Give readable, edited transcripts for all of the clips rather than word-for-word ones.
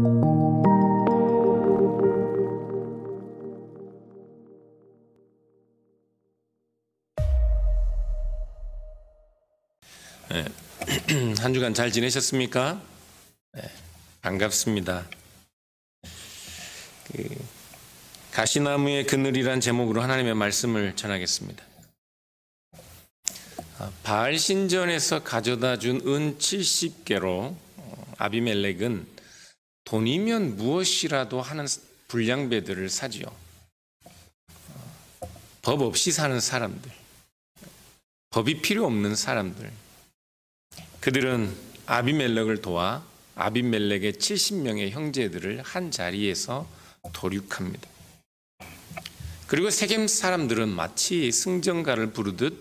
네. 한 주간 잘 지내셨습니까? 네, 반갑습니다. 가시나무의 그늘이란 제목으로 하나님의 말씀을 전하겠습니다. 바알 신전에서 가져다 준 은 70개로 아비멜렉은 돈이면 무엇이라도 하는 불량배들을 사지요. 법 없이 사는 사람들, 법이 필요 없는 사람들, 그들은 아비멜렉을 도와 아비멜렉의 70명의 형제들을 한 자리에서 도륙합니다. 그리고 세겜 사람들은 마치 승전가를 부르듯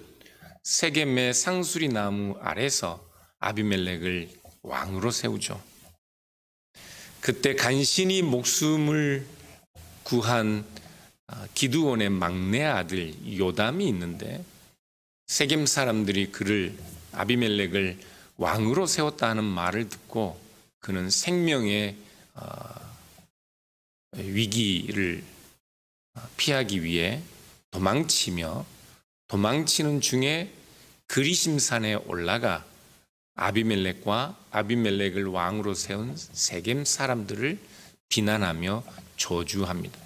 세겜의 상수리 나무 아래서 아비멜렉을 왕으로 세우죠. 그때 간신히 목숨을 구한 기드온의 막내 아들 요담이 있는데, 세겜 사람들이 그를 아비멜렉을 왕으로 세웠다 하는 말을 듣고 그는 생명의 위기를 피하기 위해 도망치는 중에 그리심산에 올라가 아비멜렉과 아비멜렉을 왕으로 세운 세겜 사람들을 비난하며 저주합니다.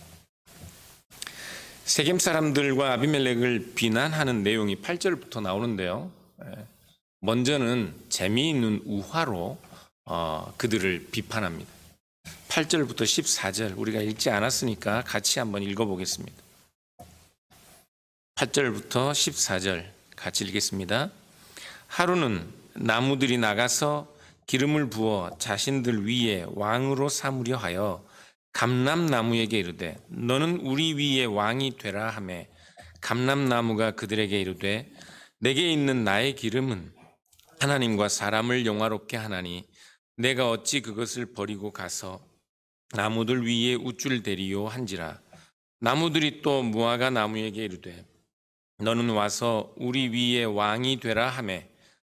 세겜 사람들과 아비멜렉을 비난하는 내용이 8절부터 나오는데요. 먼저는 재미있는 우화로 그들을 비판합니다. 8절부터 14절 우리가 읽지 않았으니까 같이 한번 읽어보겠습니다. 8절부터 14절 같이 읽겠습니다. 하루는 나무들이 나가서 기름을 부어 자신들 위에 왕으로 삼으려 하여 감람나무에게 이르되 너는 우리 위에 왕이 되라 하매, 감람나무가 그들에게 이르되 내게 있는 나의 기름은 하나님과 사람을 영화롭게 하나니 내가 어찌 그것을 버리고 가서 나무들 위에 우쭐대리요 한지라. 나무들이 또 무화과 나무에게 이르되 너는 와서 우리 위에 왕이 되라 하매,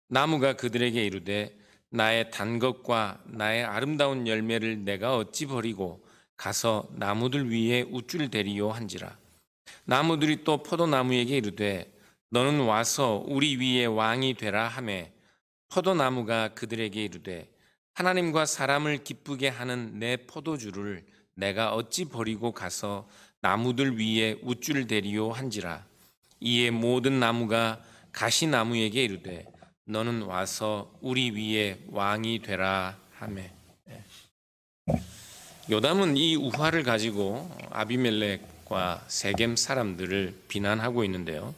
나무가 그들에게 이르되 나의 단 것과 나의 아름다운 열매를 내가 어찌 버리고 가서 나무들 위에 우쭐대리요 한지라. 나무들이 또 포도나무에게 이르되 너는 와서 우리 위에 왕이 되라 하매, 포도나무가 그들에게 이르되 하나님과 사람을 기쁘게 하는 내 포도주를 내가 어찌 버리고 가서 나무들 위에 우쭐대리요 한지라. 이에 모든 나무가 가시나무에게 이르되 너는 와서 우리 위에 왕이 되라 하매. 요담은 이 우화를 가지고 아비멜렉과 세겜 사람들을 비난하고 있는데요.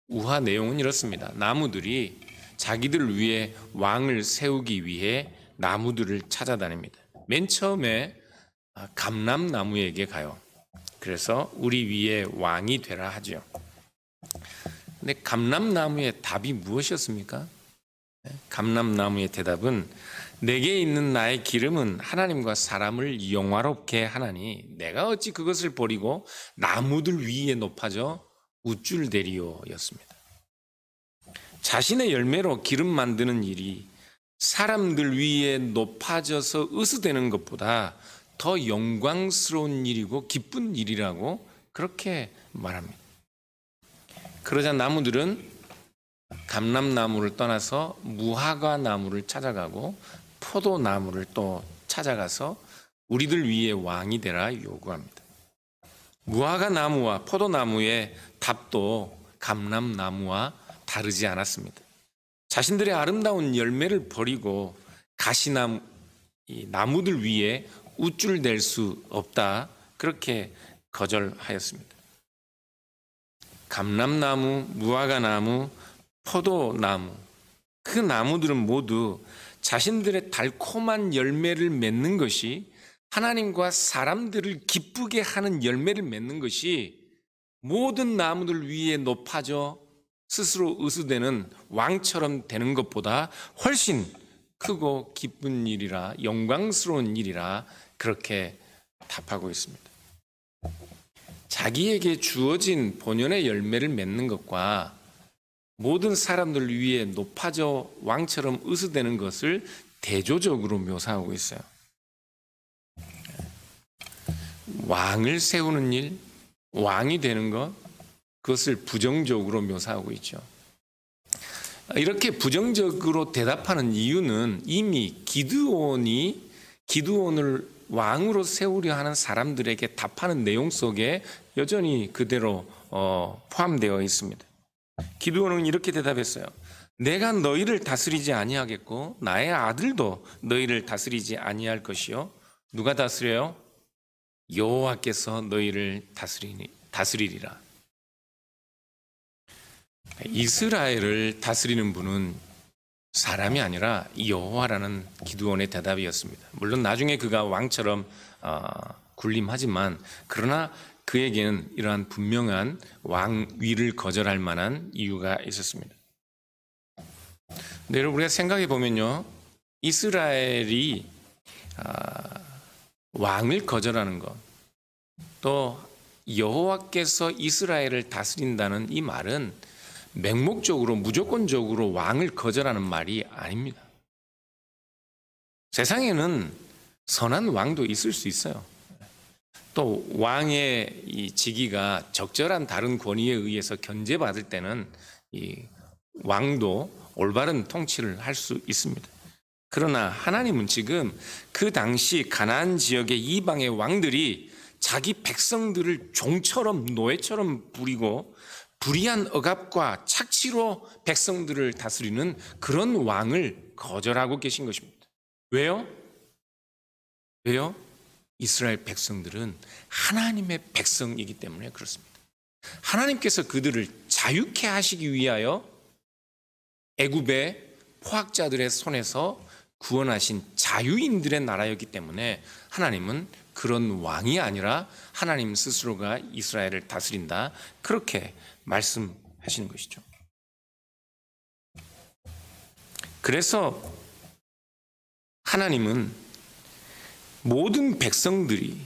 우화 내용은 이렇습니다. 나무들이 자기들 위에 왕을 세우기 위해 나무들을 찾아다닙니다. 맨 처음에 감람나무에게 가요. 그래서 우리 위에 왕이 되라 하죠. 근데 감람나무의 답이 무엇이었습니까? 감람나무의 대답은 내게 있는 나의 기름은 하나님과 사람을 영화롭게 하나니 내가 어찌 그것을 버리고 나무들 위에 높아져 우쭐대리요 였습니다. 자신의 열매로 기름 만드는 일이 사람들 위에 높아져서 으스대는 것보다 더 영광스러운 일이고 기쁜 일이라고 그렇게 말합니다. 그러자 나무들은 감람나무를 떠나서 무화과 나무를 찾아가고 포도나무를 또 찾아가서 우리들 위에 왕이 되라 요구합니다. 무화과 나무와 포도나무의 답도 감람나무와 다르지 않았습니다. 자신들의 아름다운 열매를 버리고 가시나무, 이 나무들 위에 우쭐댈 수 없다, 그렇게 거절하였습니다. 감람나무, 무화과나무, 포도나무, 그 나무들은 모두 자신들의 달콤한 열매를 맺는 것이, 하나님과 사람들을 기쁘게 하는 열매를 맺는 것이 모든 나무들 위에 높아져 스스로 으스대는 왕처럼 되는 것보다 훨씬 크고 기쁜 일이라, 영광스러운 일이라 그렇게 답하고 있습니다. 자기에게 주어진 본연의 열매를 맺는 것과 모든 사람들 위에 높아져 왕처럼 으스대는 것을 대조적으로 묘사하고 있어요. 왕을 세우는 일, 왕이 되는 것, 그것을 부정적으로 묘사하고 있죠. 이렇게 부정적으로 대답하는 이유는 이미 기드온을 왕으로 세우려 하는 사람들에게 답하는 내용 속에 여전히 그대로 포함되어 있습니다. 기드온은 이렇게 대답했어요. 내가 너희를 다스리지 아니하겠고 나의 아들도 너희를 다스리지 아니할 것이요. 누가 다스려요? 여호와께서 너희를 다스리리라. 이스라엘을 다스리는 분은 사람이 아니라 여호와라는 기드온의 대답이었습니다. 물론 나중에 그가 왕처럼 군림하지만 그러나 그에게는 이러한 분명한 왕위를 거절할 만한 이유가 있었습니다. 근데 여러분 우리가 생각해 보면요, 이스라엘이 왕을 거절하는 것, 또 여호와께서 이스라엘을 다스린다는 이 말은 맹목적으로 무조건적으로 왕을 거절하는 말이 아닙니다. 세상에는 선한 왕도 있을 수 있어요. 또 왕의 이 직위가 적절한 다른 권위에 의해서 견제받을 때는 이 왕도 올바른 통치를 할 수 있습니다. 그러나 하나님은 지금 그 당시 가나안 지역의 이방의 왕들이 자기 백성들을 종처럼 노예처럼 부리고 불의한 억압과 착취로 백성들을 다스리는 그런 왕을 거절하고 계신 것입니다. 왜요? 왜요? 이스라엘 백성들은 하나님의 백성이기 때문에 그렇습니다. 하나님께서 그들을 자유케 하시기 위하여 애굽의 포악자들의 손에서 구원하신 자유인들의 나라였기 때문에 하나님은 그런 왕이 아니라 하나님 스스로가 이스라엘을 다스린다, 그렇게 말씀하시는 것이죠. 그래서 하나님은 모든 백성들이,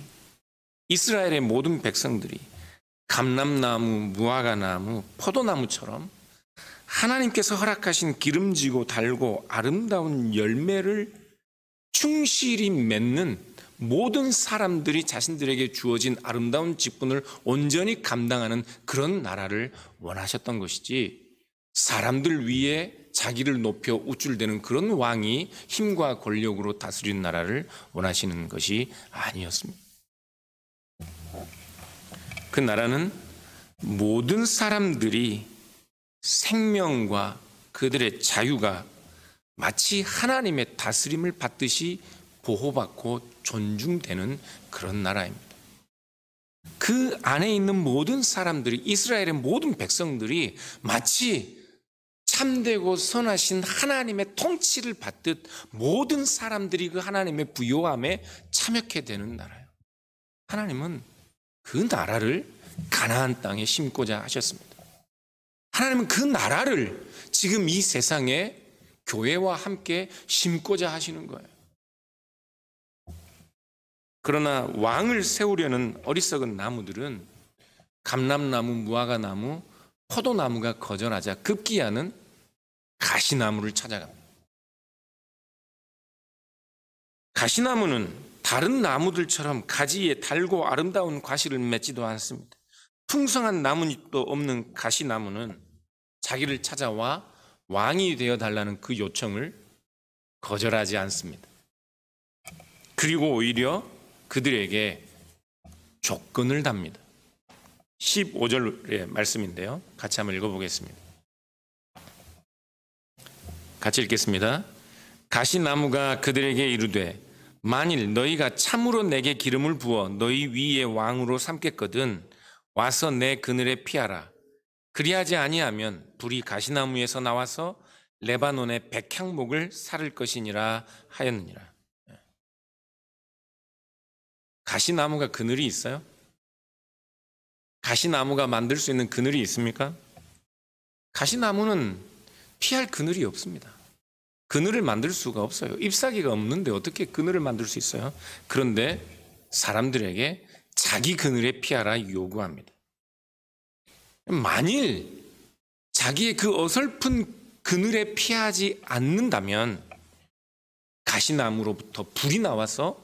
이스라엘의 모든 백성들이 감람나무, 무화과나무, 포도나무처럼 하나님께서 허락하신 기름지고 달고 아름다운 열매를 충실히 맺는 모든 사람들이 자신들에게 주어진 아름다운 직분을 온전히 감당하는 그런 나라를 원하셨던 것이지, 사람들 위에 자기를 높여 우쭐대는 그런 왕이 힘과 권력으로 다스리는 나라를 원하시는 것이 아니었습니다. 그 나라는 모든 사람들이 생명과 그들의 자유가 마치 하나님의 다스림을 받듯이 보호받고 존중되는 그런 나라입니다. 그 안에 있는 모든 사람들이, 이스라엘의 모든 백성들이 마치 참되고 선하신 하나님의 통치를 받듯 모든 사람들이 그 하나님의 부요함에 참여케 되는 나라예요. 하나님은 그 나라를 가나안 땅에 심고자 하셨습니다. 하나님은 그 나라를 지금 이 세상에 교회와 함께 심고자 하시는 거예요. 그러나 왕을 세우려는 어리석은 나무들은 감람나무, 무화과나무, 포도나무가 거절하자 급기야는 가시나무를 찾아갑니다. 가시나무는 다른 나무들처럼 가지에 달고 아름다운 과실을 맺지도 않습니다. 풍성한 나뭇잎도 없는 가시나무는 자기를 찾아와 왕이 되어달라는 그 요청을 거절하지 않습니다. 그리고 오히려 그들에게 조건을 답니다. 15절의 말씀인데요, 같이 한번 읽어보겠습니다. 같이 읽겠습니다. 가시나무가 그들에게 이르되 만일 너희가 참으로 내게 기름을 부어 너희 위에 왕으로 삼겠거든 와서 내 그늘에 피하라. 그리하지 아니하면 불이 가시나무에서 나와서 레바논의 백향목을 사를 것이니라 하였느니라. 가시나무가 그늘이 있어요? 가시나무가 만들 수 있는 그늘이 있습니까? 가시나무는 피할 그늘이 없습니다. 그늘을 만들 수가 없어요. 잎사귀가 없는데 어떻게 그늘을 만들 수 있어요? 그런데 사람들에게 자기 그늘에 피하라 요구합니다. 만일 자기의 그 어설픈 그늘에 피하지 않는다면 가시나무로부터 불이 나와서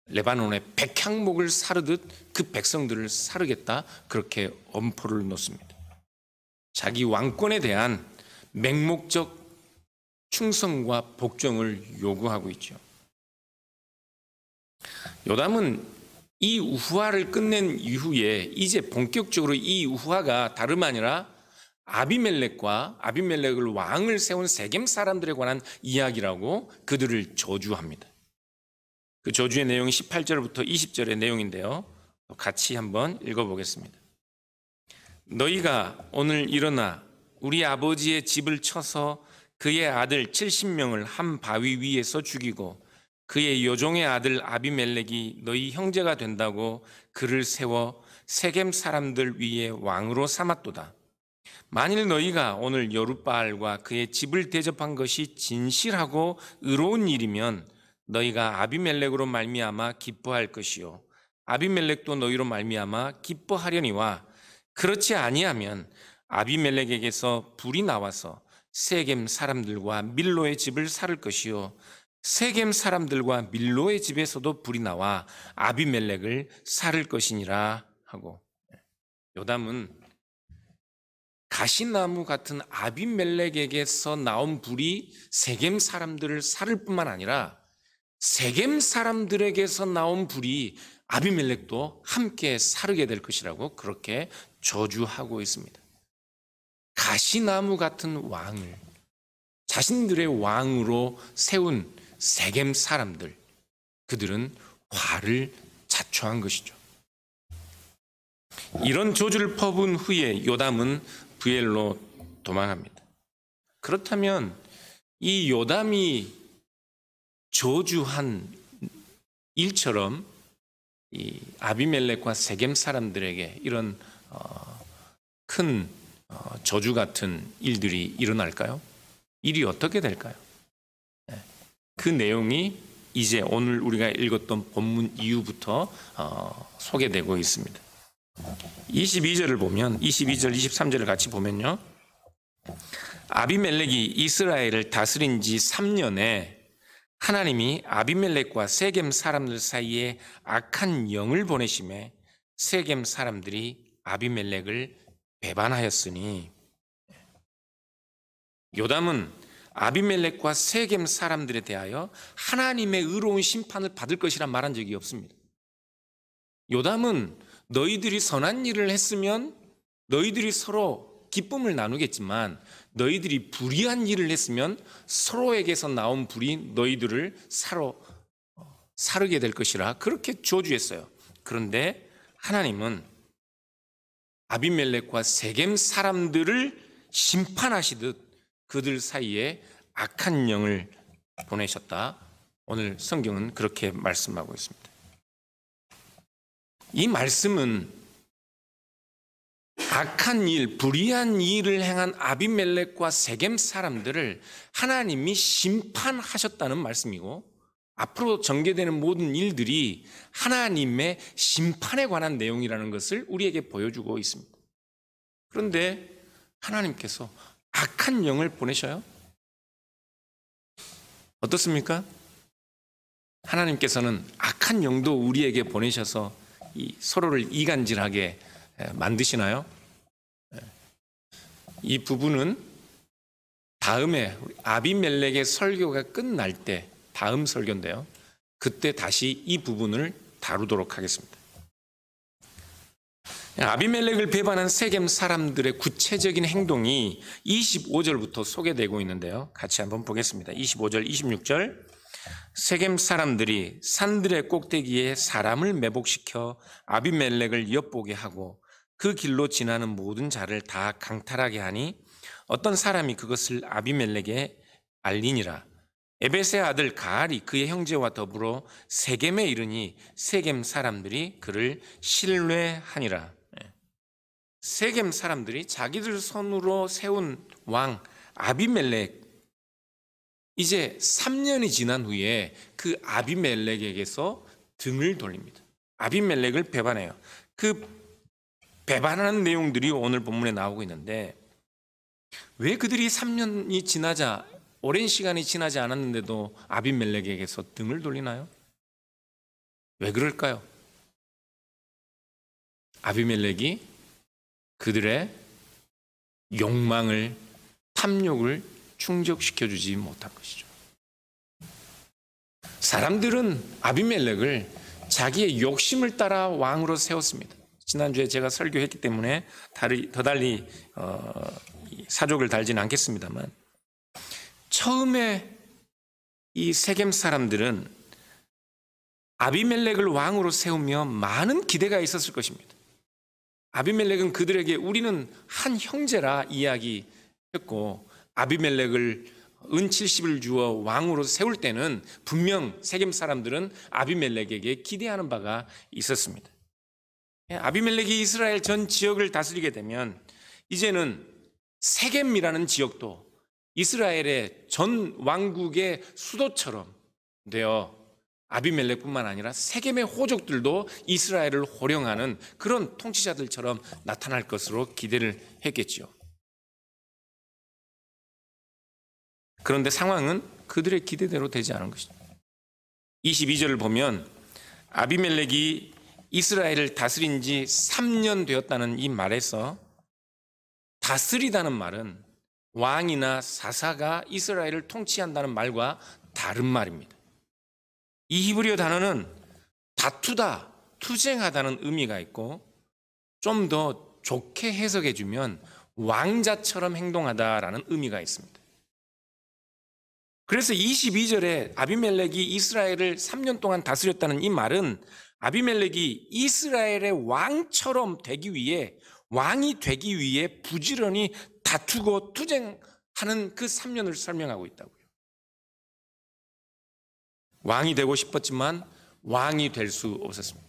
레바논의 백향목을 사르듯 그 백성들을 사르겠다, 그렇게 엄포를 놓습니다. 자기 왕권에 대한 맹목적 충성과 복종을 요구하고 있죠. 요담은 이 우화를 끝낸 이후에 이제 본격적으로 이 우화가 다름 아니라 아비멜렉을 왕을 세운 세겜 사람들에 관한 이야기라고 그들을 저주합니다. 그 저주의 내용이 18절부터 20절의 내용인데요. 같이 한번 읽어보겠습니다. 너희가 오늘 일어나 우리 아버지의 집을 쳐서 그의 아들 70명을 한 바위 위에서 죽이고 그의 여종의 아들 아비멜렉이 너희 형제가 된다고 그를 세워 세겜 사람들 위에 왕으로 삼았도다. 만일 너희가 오늘 여룻바알과 그의 집을 대접한 것이 진실하고 의로운 일이면 너희가 아비멜렉으로 말미암아 기뻐할 것이요 아비멜렉도 너희로 말미암아 기뻐하려니와 그렇지 아니하면 아비멜렉에게서 불이 나와서 세겜 사람들과 밀로의 집을 살을 것이요 세겜 사람들과 밀로의 집에서도 불이 나와 아비멜렉을 살을 것이니라 하고, 요담은 가시나무 같은 아비멜렉에게서 나온 불이 세겜 사람들을 살을 뿐만 아니라 세겜 사람들에게서 나온 불이 아비멜렉도 함께 사르게 될 것이라고 그렇게 저주하고 있습니다. 가시나무 같은 왕을 자신들의 왕으로 세운 세겜 사람들, 그들은 화를 자초한 것이죠. 이런 저주를 퍼부은 후에 요담은 부엘로 도망합니다. 그렇다면 이 요담이 저주한 일처럼 이 아비멜렉과 세겜 사람들에게 이런 큰 저주 같은 일들이 일어날까요? 일이 어떻게 될까요? 그 내용이 이제 오늘 우리가 읽었던 본문 이후부터 소개되고 있습니다. 22절을 보면 22절, 23절을 같이 보면요. 아비멜렉이 이스라엘을 다스린 지 3년에 하나님이 아비멜렉과 세겜 사람들 사이에 악한 영을 보내심에 세겜 사람들이 아비멜렉을 배반하였으니, 요담은 아비멜렉과 세겜 사람들에 대하여 하나님의 의로운 심판을 받을 것이란 말한 적이 없습니다. 요담은 너희들이 선한 일을 했으면 너희들이 서로 기쁨을 나누겠지만 너희들이 불의한 일을 했으면 서로에게서 나온 불이 너희들을 사르게 될 것이라 그렇게 저주했어요. 그런데 하나님은 아비멜렉과 세겜 사람들을 심판하시듯 그들 사이에 악한 영을 보내셨다. 오늘 성경은 그렇게 말씀하고 있습니다. 이 말씀은 악한 일, 불의한 일을 행한 아비멜렉과 세겜 사람들을 하나님이 심판하셨다는 말씀이고, 앞으로 전개되는 모든 일들이 하나님의 심판에 관한 내용이라는 것을 우리에게 보여주고 있습니다. 그런데 하나님께서 악한 영을 보내셔요? 어떻습니까? 하나님께서는 악한 영도 우리에게 보내셔서 서로를 이간질하게 만드시나요? 이 부분은 다음에 아비멜렉의 설교가 끝날 때, 다음 설교인데요, 그때 다시 이 부분을 다루도록 하겠습니다. 아비멜렉을 배반한 세겜 사람들의 구체적인 행동이 25절부터 소개되고 있는데요, 같이 한번 보겠습니다. 25절, 26절. 세겜 사람들이 산들의 꼭대기에 사람을 매복시켜 아비멜렉을 엿보게 하고 그 길로 지나는 모든 자를 다 강탈하게 하니 어떤 사람이 그것을 아비멜렉에 알리니라. 에벳의 아들 가알이 그의 형제와 더불어 세겜에 이르니 세겜 사람들이 그를 신뢰하니라. 세겜 사람들이 자기들 손으로 세운 왕 아비멜렉, 이제 3년이 지난 후에 그 아비멜렉에게서 등을 돌립니다. 아비멜렉을 배반해요. 그 배반하는 내용들이 오늘 본문에 나오고 있는데, 왜 그들이 3년이 지나자, 오랜 시간이 지나지 않았는데도 아비멜렉에게서 등을 돌리나요? 왜 그럴까요? 아비멜렉이 그들의 욕망을, 탐욕을 충족시켜주지 못한 것이죠. 사람들은 아비멜렉을 자기의 욕심을 따라 왕으로 세웠습니다. 지난주에 제가 설교했기 때문에 더 달리 사족을 달지는 않겠습니다만, 처음에 이 세겜 사람들은 아비멜렉을 왕으로 세우며 많은 기대가 있었을 것입니다. 아비멜렉은 그들에게 우리는 한 형제라 이야기했고, 아비멜렉을 은 70을 주어 왕으로 세울 때는 분명 세겜 사람들은 아비멜렉에게 기대하는 바가 있었습니다. 아비멜렉이 이스라엘 전 지역을 다스리게 되면 이제는 세겜이라는 지역도 이스라엘의 전 왕국의 수도처럼 되어 아비멜렉뿐만 아니라 세겜의 호족들도 이스라엘을 호령하는 그런 통치자들처럼 나타날 것으로 기대를 했겠지요. 그런데 상황은 그들의 기대대로 되지 않은 것입니다. 22절을 보면 아비멜렉이 이스라엘을 다스린 지 3년 되었다는 이 말에서 다스리다는 말은 왕이나 사사가 이스라엘을 통치한다는 말과 다른 말입니다. 이 히브리어 단어는 다투다, 투쟁하다는 의미가 있고, 좀 더 좋게 해석해 주면 왕자처럼 행동하다라는 의미가 있습니다. 그래서 22절에 아비멜렉이 이스라엘을 3년 동안 다스렸다는 이 말은 아비멜렉이 이스라엘의 왕처럼 되기 위해, 왕이 되기 위해 부지런히 다투고 투쟁하는 그 3년을 설명하고 있다고요. 왕이 되고 싶었지만 왕이 될 수 없었습니다.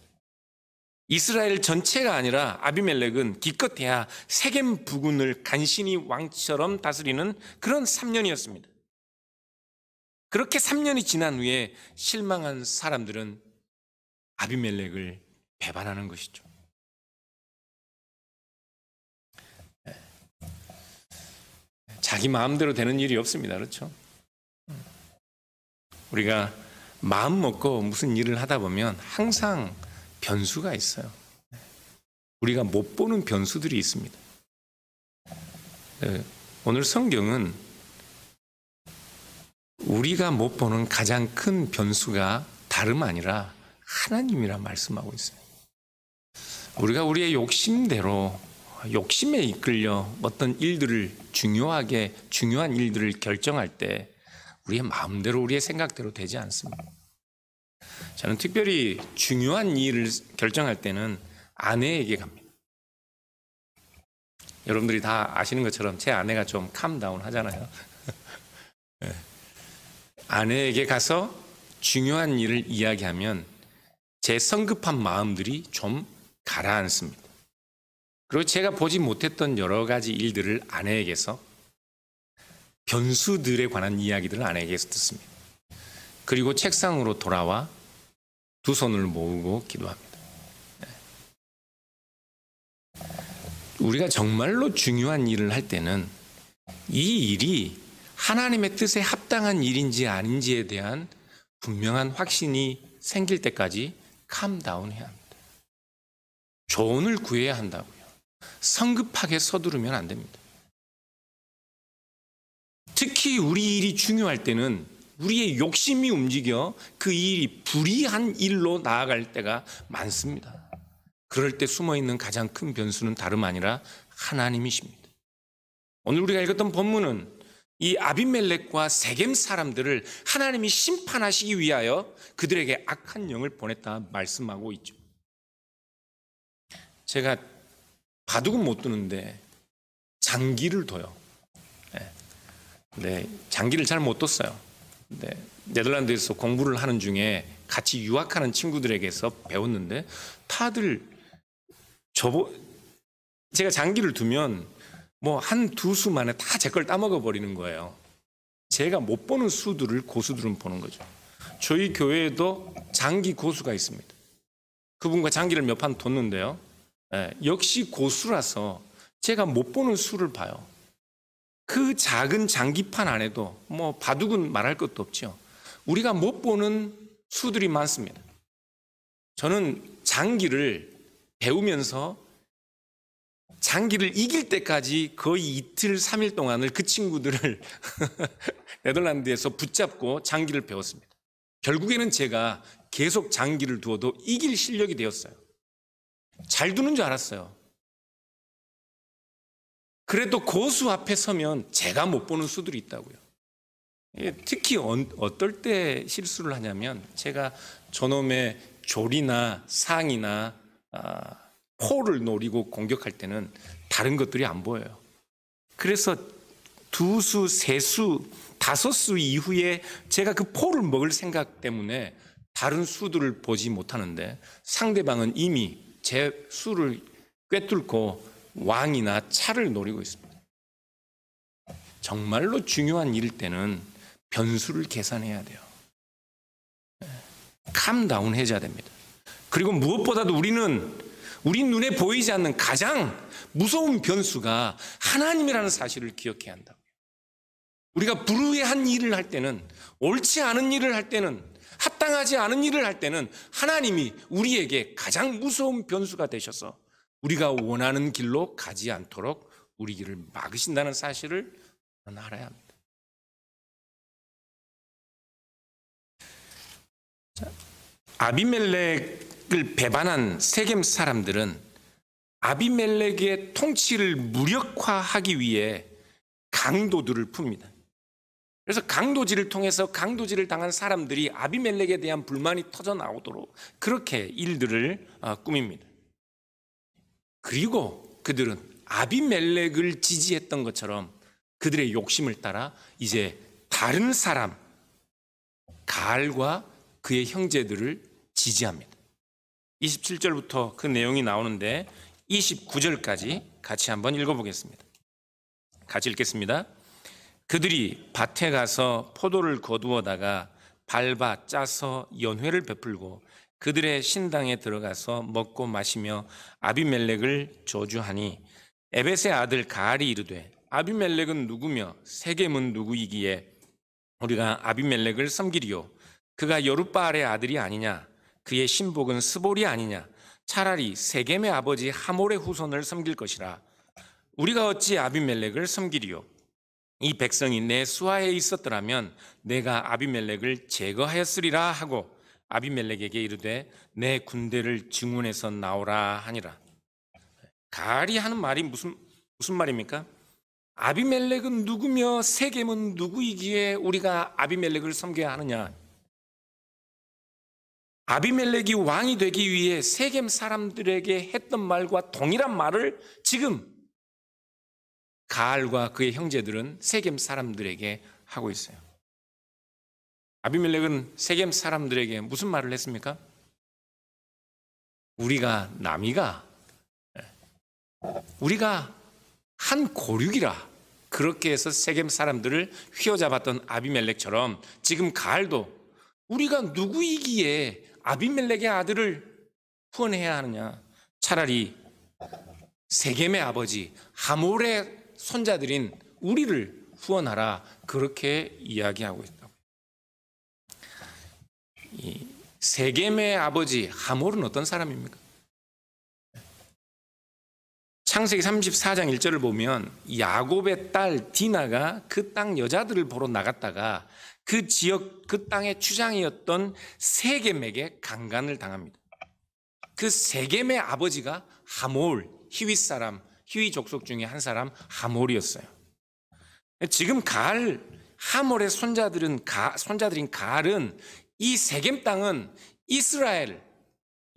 이스라엘 전체가 아니라 아비멜렉은 기껏해야 세겜 부근을 간신히 왕처럼 다스리는 그런 3년이었습니다. 그렇게 3년이 지난 후에 실망한 사람들은 아비멜렉을 배반하는 것이죠. 자기 마음대로 되는 일이 없습니다. 그렇죠? 우리가 마음 먹고 무슨 일을 하다 보면 항상 변수가 있어요. 우리가 못 보는 변수들이 있습니다. 오늘 성경은 우리가 못 보는 가장 큰 변수가 다름 아니라 하나님이라 말씀하고 있어요. 우리가 우리의 욕심대로, 욕심에 이끌려 어떤 일들을 중요한 일들을 결정할 때 우리의 마음대로, 우리의 생각대로 되지 않습니다. 저는 특별히 중요한 일을 결정할 때는 아내에게 갑니다. 여러분들이 다 아시는 것처럼 제 아내가 좀 캄다운 하잖아요. 네. 아내에게 가서 중요한 일을 이야기하면 제 성급한 마음들이 좀 가라앉습니다. 그리고 제가 보지 못했던 여러 가지 일들을 아내에게서, 변수들에 관한 이야기들을 아내에게서 듣습니다. 그리고 책상으로 돌아와 두 손을 모으고 기도합니다. 우리가 정말로 중요한 일을 할 때는 이 일이 하나님의 뜻에 합당한 일인지 아닌지에 대한 분명한 확신이 생길 때까지 캄다운 해야 합니다. 조언을 구해야 한다고요. 성급하게 서두르면 안 됩니다. 특히 우리 일이 중요할 때는 우리의 욕심이 움직여 그 일이 불의한 일로 나아갈 때가 많습니다. 그럴 때 숨어있는 가장 큰 변수는 다름 아니라 하나님이십니다. 오늘 우리가 읽었던 본문은 이 아비멜렉과 세겜 사람들을 하나님이 심판하시기 위하여 그들에게 악한 영을 보냈다 말씀하고 있죠. 제가 바둑은 못 두는데 장기를 둬요. 네, 장기를 잘 못 뒀어요. 네, 네덜란드에서 공부를 하는 중에 같이 유학하는 친구들에게서 배웠는데 다들 제가 장기를 두면 뭐 한 두 수 만에 다 제 걸 따먹어 버리는 거예요. 제가 못 보는 수들을 고수들은 보는 거죠. 저희 교회에도 장기 고수가 있습니다. 그분과 장기를 몇 판 뒀는데요. 역시 고수라서 제가 못 보는 수를 봐요. 그 작은 장기판 안에도 뭐 바둑은 말할 것도 없죠. 우리가 못 보는 수들이 많습니다. 저는 장기를 배우면서 장기를 이길 때까지 거의 이틀, 3일 동안을 그 친구들을 네덜란드에서 붙잡고 장기를 배웠습니다. 결국에는 제가 계속 장기를 두어도 이길 실력이 되었어요. 잘 두는 줄 알았어요. 그래도 고수 앞에 서면 제가 못 보는 수들이 있다고요. 특히 어떨 때 실수를 하냐면 제가 저놈의 조리나 상이나 포를 노리고 공격할 때는 다른 것들이 안 보여요. 그래서 2수, 3수, 5수 이후에 제가 그 포를 먹을 생각 때문에 다른 수들을 보지 못하는데 상대방은 이미 제 수를 꿰뚫고 왕이나 차를 노리고 있습니다. 정말로 중요한 일일 때는 변수를 계산해야 돼요. 캄다운 해줘야 됩니다. 그리고 무엇보다도 우리 눈에 보이지 않는 가장 무서운 변수가 하나님이라는 사실을 기억해야 한다고요. 우리가 불의한 일을 할 때는, 옳지 않은 일을 할 때는, 합당하지 않은 일을 할 때는 하나님이 우리에게 가장 무서운 변수가 되셔서 우리가 원하는 길로 가지 않도록 우리 길을 막으신다는 사실을 알아야 합니다. 아비멜렉을 배반한 세겜 사람들은 아비멜렉의 통치를 무력화하기 위해 강도들을 풉니다. 그래서 강도질을 통해서 강도질을 당한 사람들이 아비멜렉에 대한 불만이 터져 나오도록 그렇게 일들을 꾸밉니다. 그리고 그들은 아비멜렉을 지지했던 것처럼 그들의 욕심을 따라 이제 다른 사람 가알과 그의 형제들을 지지합니다. 27절부터 그 내용이 나오는데 29절까지 같이 한번 읽어보겠습니다. 같이 읽겠습니다. 그들이 밭에 가서 포도를 거두어다가 밟아 짜서 연회를 베풀고 그들의 신당에 들어가서 먹고 마시며 아비멜렉을 저주하니 에벳의 아들 가알이 이르되 아비멜렉은 누구며 세겜은 누구이기에 우리가 아비멜렉을 섬기리요 그가 여룻바알의 아들이 아니냐 그의 신복은 스볼이 아니냐 차라리 세겜의 아버지 하몰의 후손을 섬길 것이라 우리가 어찌 아비멜렉을 섬기리요 이 백성이 내 수하에 있었더라면 내가 아비멜렉을 제거하였으리라 하고 아비멜렉에게 이르되 내 군대를 증원해서 나오라 하니라. 가알이 하는 말이 무슨 말입니까? 아비멜렉은 누구며 세겜은 누구이기에 우리가 아비멜렉을 섬겨야 하느냐. 아비멜렉이 왕이 되기 위해 세겜 사람들에게 했던 말과 동일한 말을 지금 가알과 그의 형제들은 세겜 사람들에게 하고 있어요. 아비멜렉은 세겜 사람들에게 무슨 말을 했습니까? 우리가 남이가 우리가 한 고륙이라 그렇게 해서 세겜 사람들을 휘어잡았던 아비멜렉처럼 지금 가알도 우리가 누구이기에 아비멜렉의 아들을 후원해야 하느냐. 차라리 세겜의 아버지 하몰의 손자들인 우리를 후원하라 그렇게 이야기하고 있다고. 이 세겜의 아버지 하몰은 어떤 사람입니까? 창세기 34장 1절을 보면 야곱의 딸 디나가 그 땅 여자들을 보러 나갔다가 그 지역 그 땅의 추장이었던 세겜에게 강간을 당합니다. 그 세겜의 아버지가 하몰, 히윗 사람, 히위 족속 중에 한 사람 하몰이었어요. 지금 가알, 하몰의 손자들인 가알은 이 세겜 땅은 이스라엘,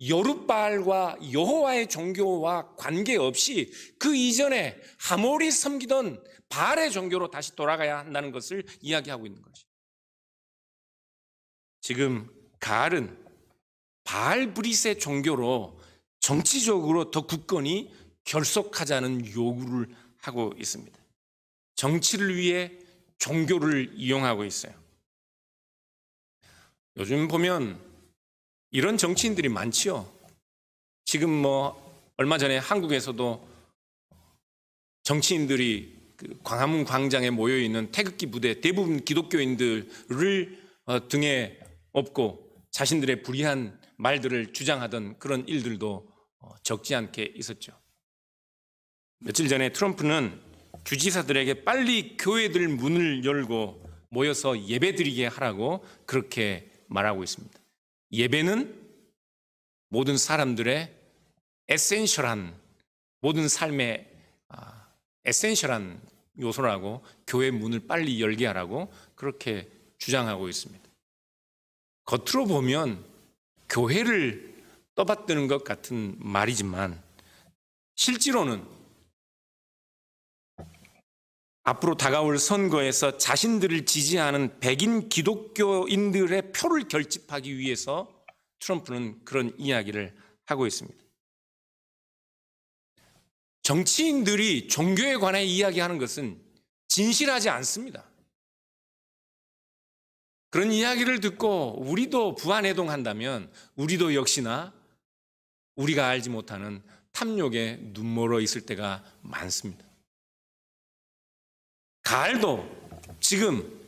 여룻바알과 여호와의 종교와 관계없이 그 이전에 하몰이 섬기던 바알의 종교로 다시 돌아가야 한다는 것을 이야기하고 있는 거죠. 지금 가알은 바알 브릿의 종교로 정치적으로 더 굳건히 결속하자는 요구를 하고 있습니다. 정치를 위해 종교를 이용하고 있어요. 요즘 보면 이런 정치인들이 많지요. 지금 얼마 전에 한국에서도 정치인들이 그 광화문 광장에 모여 있는 태극기 부대 대부분 기독교인들을 등에 업고 자신들의 불의한 말들을 주장하던 그런 일들도 적지 않게 있었죠. 며칠 전에 트럼프는 주지사들에게 빨리 교회들 문을 열고 모여서 예배드리게 하라고 그렇게 말하고 있습니다. 예배는 모든 사람들의 에센셜한, 모든 삶의 에센셜한 요소라고 교회 문을 빨리 열게 하라고 그렇게 주장하고 있습니다. 겉으로 보면 교회를 떠받드는 것 같은 말이지만 실제로는 앞으로 다가올 선거에서 자신들을 지지하는 백인 기독교인들의 표를 결집하기 위해서 트럼프는 그런 이야기를 하고 있습니다. 정치인들이 종교에 관해 이야기하는 것은 진실하지 않습니다. 그런 이야기를 듣고 우리도 부안해동한다면 우리도 역시나 우리가 알지 못하는 탐욕에 눈멀어 있을 때가 많습니다. 가알도 지금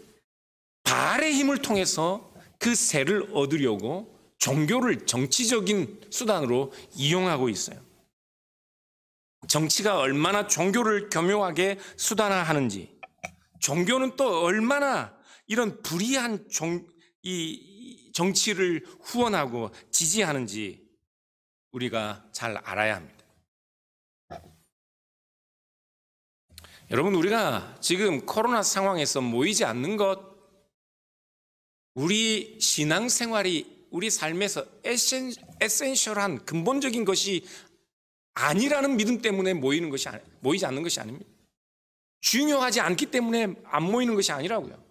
바알의 힘을 통해서 그 세를 얻으려고 종교를 정치적인 수단으로 이용하고 있어요. 정치가 얼마나 종교를 교묘하게 수단화하는지, 종교는 또 얼마나 이런 불의한 정치를 후원하고 지지하는지 우리가 잘 알아야 합니다. 여러분, 우리가 지금 코로나 상황에서 모이지 않는 것, 우리 신앙생활이 우리 삶에서 에센셜한 근본적인 것이 아니라는 믿음 때문에 모이지 않는 것이 아닙니다. 중요하지 않기 때문에 안 모이는 것이 아니라고요.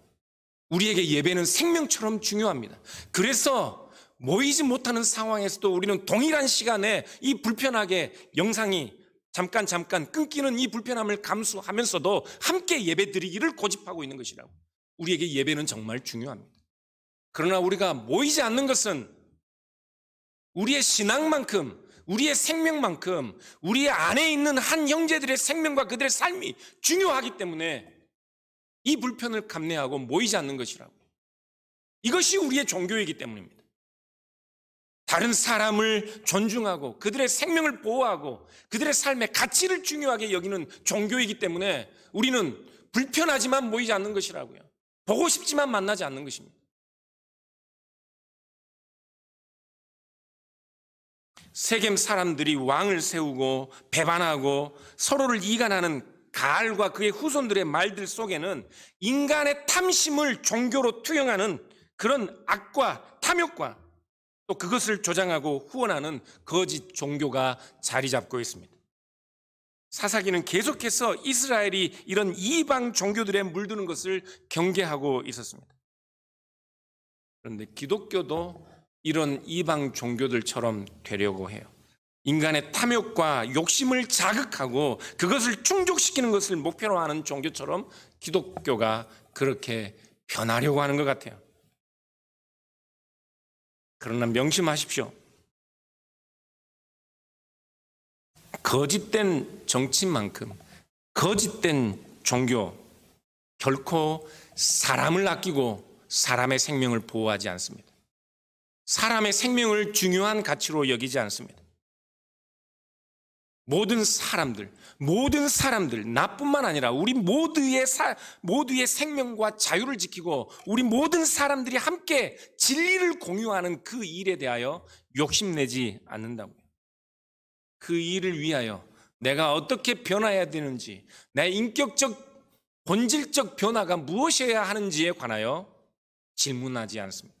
우리에게 예배는 생명처럼 중요합니다. 그래서 모이지 못하는 상황에서도 우리는 동일한 시간에 이 불편하게 영상이 잠깐 끊기는 이 불편함을 감수하면서도 함께 예배드리기를 고집하고 있는 것이라고. 우리에게 예배는 정말 중요합니다. 그러나 우리가 모이지 않는 것은 우리의 신앙만큼, 우리의 생명만큼 우리 안에 있는 한 형제들의 생명과 그들의 삶이 중요하기 때문에 이 불편을 감내하고 모이지 않는 것이라고. 이것이 우리의 종교이기 때문입니다. 다른 사람을 존중하고 그들의 생명을 보호하고 그들의 삶의 가치를 중요하게 여기는 종교이기 때문에 우리는 불편하지만 모이지 않는 것이라고요. 보고 싶지만 만나지 않는 것입니다. 세겜 사람들이 왕을 세우고 배반하고 서로를 이간하는 가알과 그의 후손들의 말들 속에는 인간의 탐심을 종교로 투영하는 그런 악과 탐욕과 또 그것을 조장하고 후원하는 거짓 종교가 자리 잡고 있습니다. 사사기는 계속해서 이스라엘이 이런 이방 종교들에 물드는 것을 경계하고 있었습니다. 그런데 기독교도 이런 이방 종교들처럼 되려고 해요. 인간의 탐욕과 욕심을 자극하고 그것을 충족시키는 것을 목표로 하는 종교처럼 기독교가 그렇게 변하려고 하는 것 같아요. 그러나 명심하십시오. 거짓된 정치만큼 거짓된 종교 결코 사람을 아끼고 사람의 생명을 보호하지 않습니다. 사람의 생명을 중요한 가치로 여기지 않습니다. 모든 사람들, 나뿐만 아니라 우리 모두의 생명과 자유를 지키고 우리 모든 사람들이 함께 진리를 공유하는 그 일에 대하여 욕심내지 않는다고요. 그 일을 위하여 내가 어떻게 변화해야 되는지, 내 인격적, 본질적 변화가 무엇이어야 하는지에 관하여 질문하지 않습니다.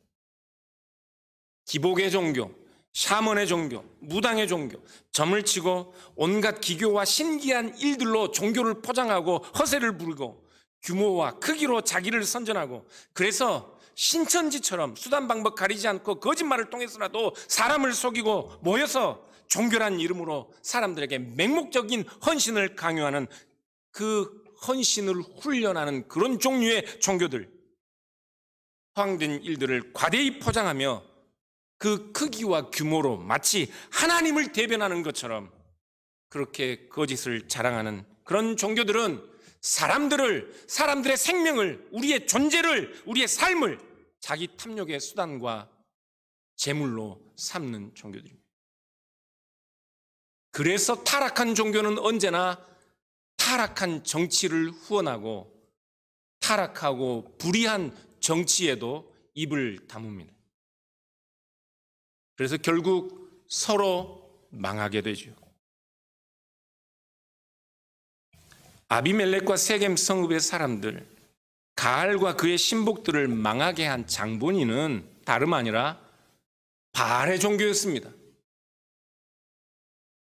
기복의 종교, 샤먼의 종교, 무당의 종교, 점을 치고 온갖 기교와 신기한 일들로 종교를 포장하고 허세를 부리고 규모와 크기로 자기를 선전하고 그래서 신천지처럼 수단 방법 가리지 않고 거짓말을 통해서라도 사람을 속이고 모여서 종교란 이름으로 사람들에게 맹목적인 헌신을 강요하는 그 헌신을 훈련하는 그런 종류의 종교들, 허황된 일들을 과대히 포장하며 그 크기와 규모로 마치 하나님을 대변하는 것처럼 그렇게 거짓을 자랑하는 그런 종교들은 사람들의 생명을, 우리의 존재를, 우리의 삶을 자기 탐욕의 수단과 제물로 삼는 종교들입니다. 그래서 타락한 종교는 언제나 타락한 정치를 후원하고 타락하고 불의한 정치에도 입을 다뭅니다. 그래서 결국 서로 망하게 되죠. 아비멜렉과 세겜 성읍의 사람들, 가알과 그의 신복들을 망하게 한 장본인은 다름 아니라 바알의 종교였습니다.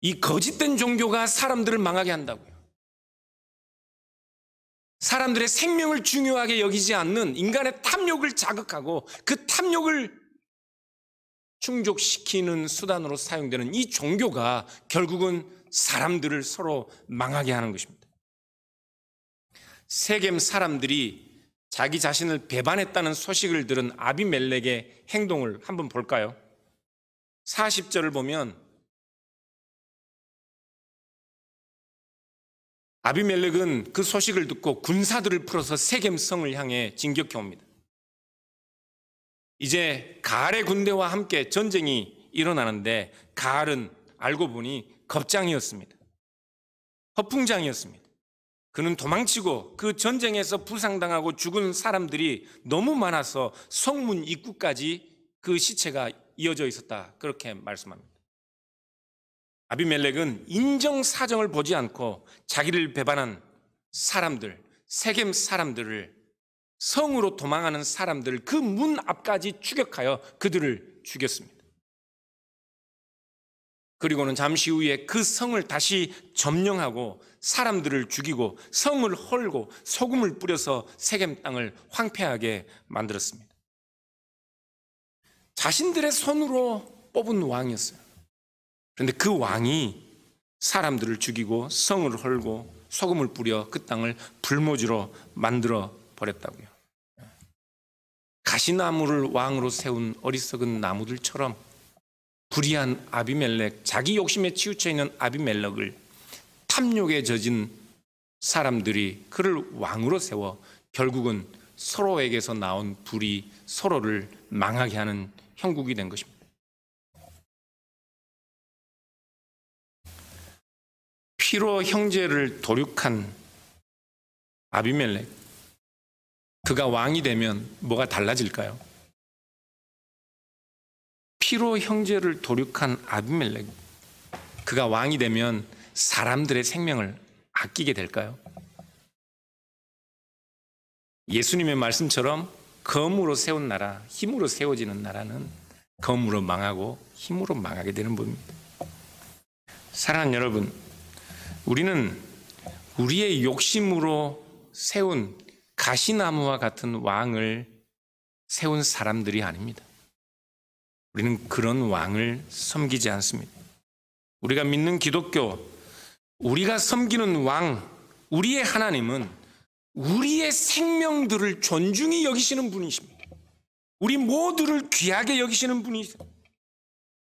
이 거짓된 종교가 사람들을 망하게 한다고요. 사람들의 생명을 중요하게 여기지 않는 인간의 탐욕을 자극하고 그 탐욕을 충족시키는 수단으로 사용되는 이 종교가 결국은 사람들을 서로 망하게 하는 것입니다. 세겜 사람들이 자기 자신을 배반했다는 소식을 들은 아비멜렉의 행동을 한번 볼까요? 40절을 보면 아비멜렉은 그 소식을 듣고 군사들을 풀어서 세겜 성을 향해 진격해 옵니다. 이제 가알의 군대와 함께 전쟁이 일어나는데 가알은 알고 보니 겁장이었습니다. 허풍장이었습니다. 그는 도망치고 그 전쟁에서 부상당하고 죽은 사람들이 너무 많아서 성문 입구까지 그 시체가 이어져 있었다, 그렇게 말씀합니다. 아비멜렉은 인정사정을 보지 않고 자기를 배반한 사람들, 세겜 사람들을, 성으로 도망하는 사람들을 그 문 앞까지 추격하여 그들을 죽였습니다. 그리고는 잠시 후에 그 성을 다시 점령하고 사람들을 죽이고 성을 헐고 소금을 뿌려서 세겜 땅을 황폐하게 만들었습니다. 자신들의 손으로 뽑은 왕이었어요. 그런데 그 왕이 사람들을 죽이고 성을 헐고 소금을 뿌려 그 땅을 불모지로 만들어 버렸다고요. 가시나무를 왕으로 세운 어리석은 나무들처럼 불의한 아비멜렉, 자기 욕심에 치우쳐 있는 아비멜렉을 탐욕에 젖은 사람들이 그를 왕으로 세워 결국은 서로에게서 나온 불이 서로를 망하게 하는 형국이 된 것입니다. 피로 형제를 도륙한 아비멜렉, 그가 왕이 되면 뭐가 달라질까요? 피로 형제를 도륙한 아비멜렉, 그가 왕이 되면 사람들의 생명을 아끼게 될까요? 예수님의 말씀처럼 검으로 세운 나라, 힘으로 세워지는 나라는 검으로 망하고 힘으로 망하게 되는 법입니다. 사랑하는 여러분, 우리는 우리의 욕심으로 세운 가시나무와 같은 왕을 세운 사람들이 아닙니다. 우리는 그런 왕을 섬기지 않습니다. 우리가 믿는 기독교, 우리가 섬기는 왕, 우리의 하나님은 우리의 생명들을 존중히 여기시는 분이십니다. 우리 모두를 귀하게 여기시는 분이십니다.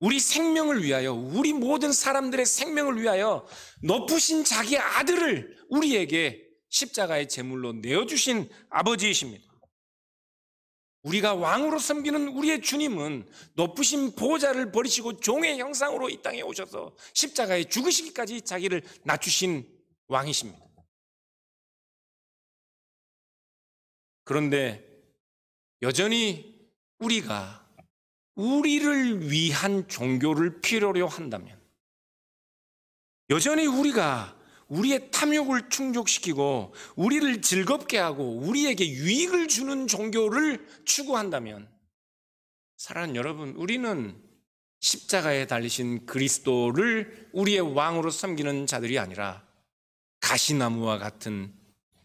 우리 생명을 위하여, 우리 모든 사람들의 생명을 위하여 높으신 자기 아들을 우리에게 십자가의 제물로 내어주신 아버지이십니다. 우리가 왕으로 섬기는 우리의 주님은 높으신 보좌를 버리시고 종의 형상으로 이 땅에 오셔서 십자가에 죽으시기까지 자기를 낮추신 왕이십니다. 그런데 여전히 우리가 우리를 위한 종교를 필요로 한다면, 여전히 우리가 우리의 탐욕을 충족시키고 우리를 즐겁게 하고 우리에게 유익을 주는 종교를 추구한다면, 사랑하는 여러분, 우리는 십자가에 달리신 그리스도를 우리의 왕으로 섬기는 자들이 아니라 가시나무와 같은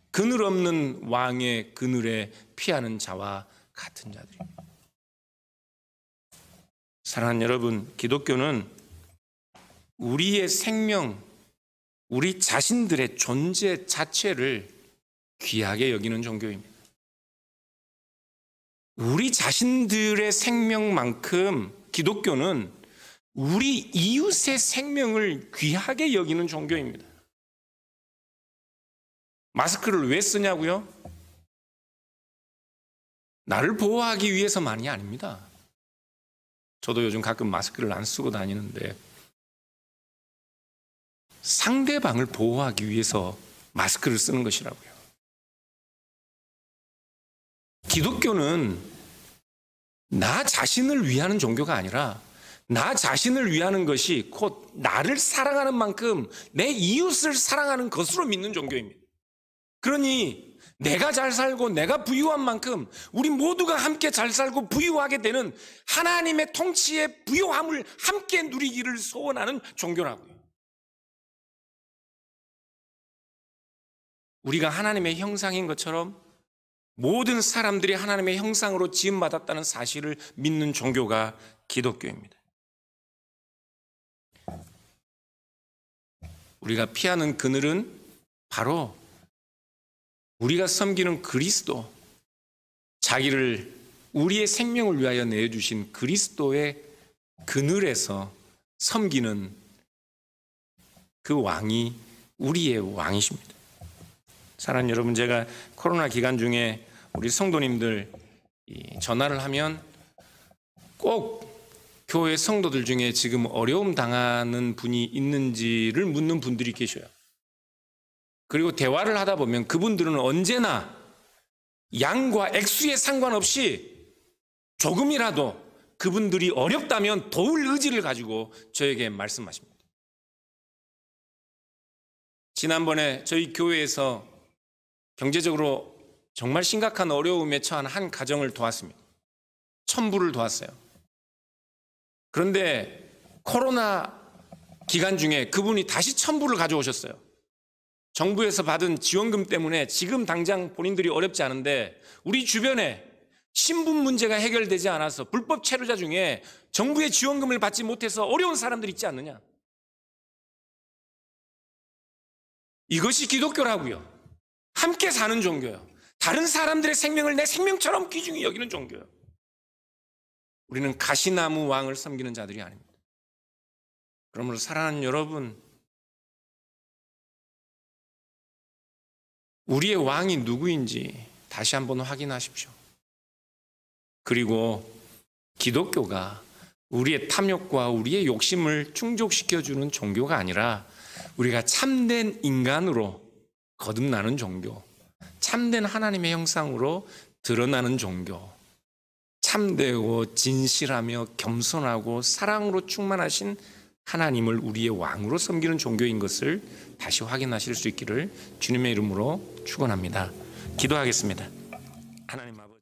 그늘 없는 왕의 그늘에 피하는 자와 같은 자들입니다. 사랑하는 여러분, 기독교는 우리의 생명, 우리 자신들의 존재 자체를 귀하게 여기는 종교입니다. 우리 자신들의 생명만큼 기독교는 우리 이웃의 생명을 귀하게 여기는 종교입니다. 마스크를 왜 쓰냐고요? 나를 보호하기 위해서만이 아닙니다. 저도 요즘 가끔 마스크를 안 쓰고 다니는데 상대방을 보호하기 위해서 마스크를 쓰는 것이라고요. 기독교는 나 자신을 위하는 종교가 아니라 나 자신을 위하는 것이 곧 나를 사랑하는 만큼 내 이웃을 사랑하는 것으로 믿는 종교입니다. 그러니 내가 잘 살고 내가 부유한 만큼 우리 모두가 함께 잘 살고 부유하게 되는 하나님의 통치의 부유함을 함께 누리기를 소원하는 종교라고요. 우리가 하나님의 형상인 것처럼 모든 사람들이 하나님의 형상으로 지음받았다는 사실을 믿는 종교가 기독교입니다. 우리가 피하는 그늘은 바로 우리가 섬기는 그리스도, 자기를 우리의 생명을 위하여 내어주신 그리스도의 그늘에서 섬기는 그 왕이 우리의 왕이십니다. 사랑하는 여러분, 제가 코로나 기간 중에 우리 성도님들 전화를 하면 꼭 교회 성도들 중에 지금 어려움 당하는 분이 있는지를 묻는 분들이 계셔요. 그리고 대화를 하다 보면 그분들은 언제나 양과 액수에 상관없이 조금이라도 그분들이 어렵다면 도울 의지를 가지고 저에게 말씀하십니다. 지난번에 저희 교회에서 경제적으로 정말 심각한 어려움에 처한 한 가정을 도왔습니다. 천부를 도왔어요. 그런데 코로나 기간 중에 그분이 다시 천부를 가져오셨어요. 정부에서 받은 지원금 때문에 지금 당장 본인들이 어렵지 않은데 우리 주변에 신분 문제가 해결되지 않아서 불법 체류자 중에 정부의 지원금을 받지 못해서 어려운 사람들이 있지 않느냐. 이것이 기독교라고요. 함께 사는 종교예요. 다른 사람들의 생명을 내 생명처럼 귀중히 여기는 종교예요. 우리는 가시나무 왕을 섬기는 자들이 아닙니다. 그러므로 사랑하는 여러분, 우리의 왕이 누구인지 다시 한번 확인하십시오. 그리고 기독교가 우리의 탐욕과 우리의 욕심을 충족시켜주는 종교가 아니라 우리가 참된 인간으로 거듭나는 종교, 참된 하나님의 형상으로 드러나는 종교, 참되고 진실하며 겸손하고 사랑으로 충만하신 하나님을 우리의 왕으로 섬기는 종교인 것을 다시 확인하실 수 있기를 주님의 이름으로 축원합니다. 기도하겠습니다. 하나님 아버지.